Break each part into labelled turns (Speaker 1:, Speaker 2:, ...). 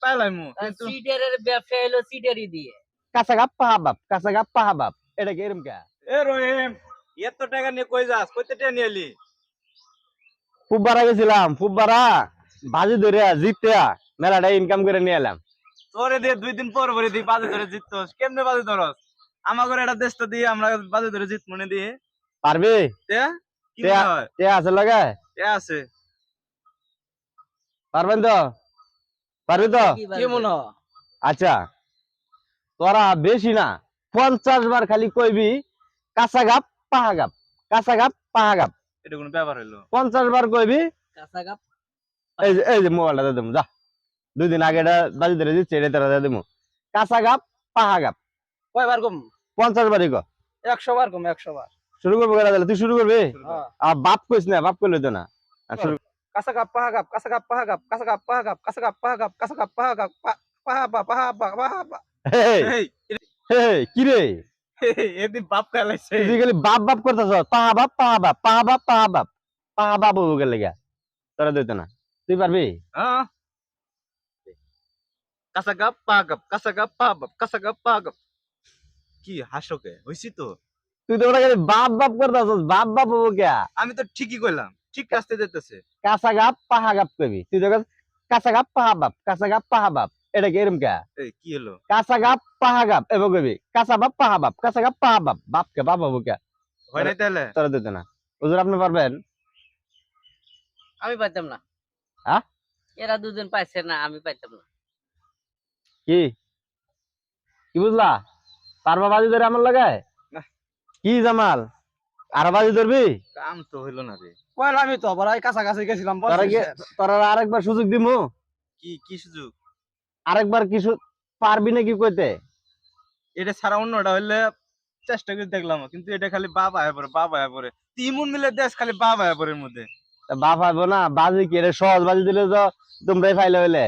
Speaker 1: পাইলামু কিন্তু
Speaker 2: সিটারের ব্যবসা হলো সিটারি দিয়ে।
Speaker 3: কাঁচা গাপ পাহাবাপ এটা কি এরম কে?
Speaker 1: এ রহিম এত টাকা নিয়ে কই যাস? কইতে টাকা নিয়ে এলি?
Speaker 3: ফুব্বারা গেছিলাম, ফুব্বারা বাজি ধরে জিততে মেলাটা ইনকাম করে নিয়ে এলাম।
Speaker 1: তোরে দিয়ে 2 দিন পর পরে দি বাজে ধরে জিতছস। কেমনে বাজে ধরস? আমাগরে এটা দেশটা দিয়ে আমরা বাজে ধরে জিত মনে দিয়ে।
Speaker 3: পারবি?
Speaker 1: তে কি মনে হয়?
Speaker 3: তে আছে লাগে?
Speaker 1: এ আছে।
Speaker 3: পারবেন তো? পারবি তো?
Speaker 2: কি মনে হয়?
Speaker 3: আচ্ছা তোরা বেশি না 50 বার খালি কইবি কাঁচা গাপ পাহাগাপ, কাঁচা গাপ পাহাগাপ।
Speaker 1: এটা কোন ব্যাপার হইলো?
Speaker 3: 50 বার কইবি।
Speaker 2: কাঁচা গাপ
Speaker 3: এই যে মোবাইলটা দিয়ে দেবো যা, 2 দিন আগে এটা বাজি ধরে দিচ্ছে, এটা তোরা দিয়ে দেবো। কাঁচা গাপ পাহাগাপ
Speaker 2: কয়বার কম?
Speaker 3: 50 বারই কো।
Speaker 2: 100 বার কম, 100 বার।
Speaker 3: শুরু করবো কেন তাহলে? তুই শুরু করবি?
Speaker 2: হ্যাঁ।
Speaker 3: আর বাপ কইস না, বাপ কইলে তো না। আর শুরু
Speaker 2: কাঁচা গাপ পাহাগাপ, কাঁচা গাপ পাহাগাপ, কাঁচা গাপ পাহাগাপ, কাঁচা গাপ পাহাগাপ, কাঁচা গাপ পাহাগাপ, পাহাবা পাহাবা পাহাবা।
Speaker 3: এই
Speaker 1: এই
Speaker 3: এই কি রে,
Speaker 1: এদিন বাপ খাইলাইছে।
Speaker 3: তুই খালি বাপ বাপ করতেছ। পাহাবাপ পাহাবাপ পাহাবাপ পাহাবাপ পাহাবাপ হবো গেলে গা, তোরা দিত না। তুই পারবি?
Speaker 1: হ্যাঁ কাসাগাপ পাগাপ কাসাগাপ পাগাপ কাসাগাপ পাগাপ। কি হাসোকে হইছি তো?
Speaker 3: তুই তো ওরা খালি বাপ বাপ করতেছ, বাপ বাপ হবো কে?
Speaker 1: আমি তো ঠিকই কইলাম, ঠিক কাজতে দিতেছে।
Speaker 3: কাঁচা গাপ পাহাগাপ কবি তুই তো কাঁচা গাপ পাহাবাপ, কাঁচা গাপ পাহাবাপ এটা কি এরম কে?
Speaker 1: এই কি হলো?
Speaker 3: কাঁচা গাপ পাহাগাপ এবার কবি কাঁচা বাপ পাহাবাপ, কাঁচা গাপ পাহাবাপ। বাপ কে বাপ হবো কে?
Speaker 1: হয় নাই তাহলে?
Speaker 3: তোরা দিত না। হুজুর আপনি পারবেন?
Speaker 2: আমি পাইতাম না।
Speaker 3: হ্যাঁ
Speaker 2: এরা দুজন পাইছে না, আমি পাইতাম না।
Speaker 3: কি কি বুঝলা? পারবা বাজি ধরে আমার লাগায়?
Speaker 1: না।
Speaker 3: কি জামাল আরো বাজি ধরবি?
Speaker 1: কাম তো হইলো না রে।
Speaker 2: কইলা আমি তো বড়াই কাছাকাছি গেছিলাম।
Speaker 3: তোরা আরেকবার সুযোগ দিমু।
Speaker 1: কি কি সুযোগ?
Speaker 3: আরেকবার কিছু পারবি নাকি কইতে?
Speaker 1: এটা ছাড়া অন্যটা হইলে চেষ্টা করে দেখলাম, কিন্তু এটা খালি বাবা আয়া পড়ে বাবা আয়া পড়ে। তিমুন মিলে দেশ খালি বাবা আয়া পড়ে এর মধ্যে।
Speaker 3: তা বাপ আইবো না? বাজি কি রে, সহজ বাজি দিলে তো তোমরাই ফাইলে হইলে।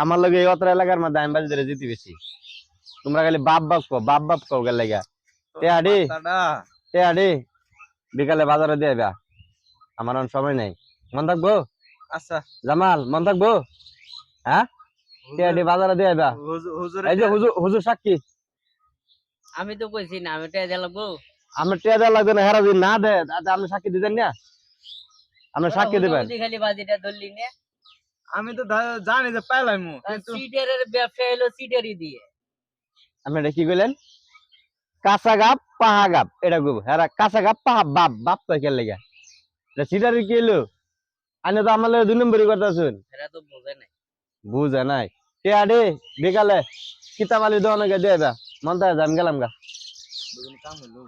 Speaker 3: আমার লগে এই অত এলাকার মধ্যে আমি বাজি ধরে জিতি বেশি। তোমরা খালি বাপ বাপ কও গেলে গা। তে আডি
Speaker 1: কথাটা
Speaker 3: তে আডি বিকালে বাজারে দিয়ে আইবা। আমার অন সময় নাই। মন থাকবো?
Speaker 1: আচ্ছা
Speaker 3: জামাল মন থাকবো? হ্যাঁ তে আডি বাজারে দিয়ে আইবা।
Speaker 1: হুজুর
Speaker 3: এই যে হুজুর সাক্ষী।
Speaker 2: আমি তো কইছি না, আমি টাকা দিলাম।
Speaker 3: আমি টিয়া দেওয়া লাগবে না, হেরা যদি না দেয় তাহলে আপনি সাক্ষী দিতেন না? আপনি সাক্ষী দিবেন।
Speaker 2: খালি বাজিটা ধরলি না।
Speaker 1: আমি তো জানি যে পাইলামু কিন্তু
Speaker 2: সিটারের ব্যবসা হলো সিটারি দিয়ে।
Speaker 3: আপনি এটা কি কইলেন? কাঁচা গাপ পাহা গাপ এটা কইব। হেরা কাঁচা গাপ পাহা বাপ বাপ কই কেন লাগা? এটা সিটারি কি হলো? আইনে তো আমার লগে 2 নম্বরই করতেছেন।
Speaker 2: এরা তো বোঝে নাই।
Speaker 3: বুঝে নাই। টিয়া দে বিকালে কিতাব আলি দোকানে গিয়ে দিয়ে দা। মন তাই যান গেলাম গা।
Speaker 1: কাম হইলো।